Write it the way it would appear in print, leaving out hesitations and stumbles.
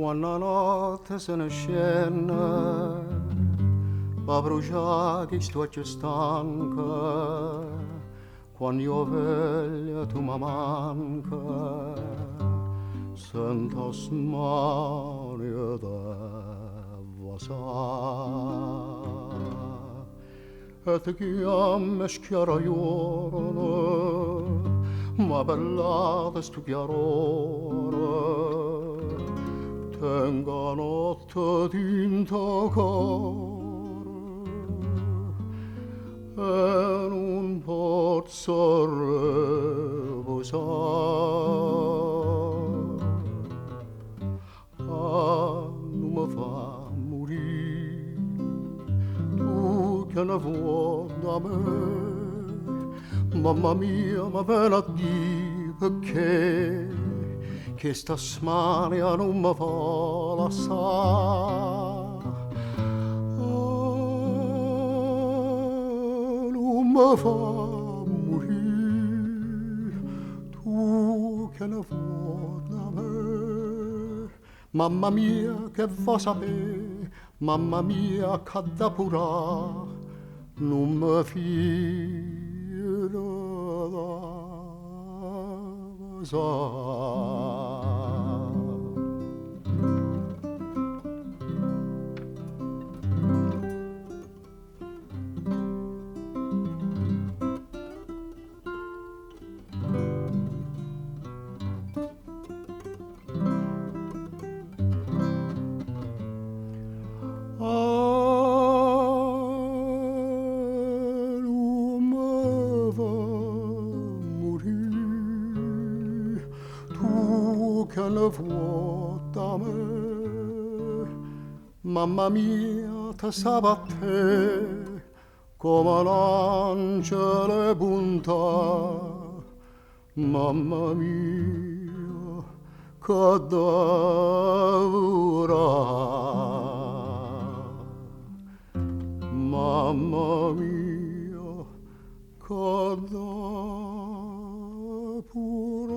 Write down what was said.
quando la notte se ne scende va bruciare che sto stanca quando io veglio tu mi manca sento smania da e ti chiamo schiara giorno ma bellata stu chiarore tenga notte tinta core e non posso riposare non mi fa morire tu che ne vuoi da me mamma mia ma ve la di perché che sta smania non mi fa lasciare non mi fa morire tu che ne vuoi da me mamma mia che vuoi sapere mamma mia che da pura non mi fido che ne vuoi da me mamma mia te sa a te come l'angelo bontà mamma mia che d'ora mamma mia che da pura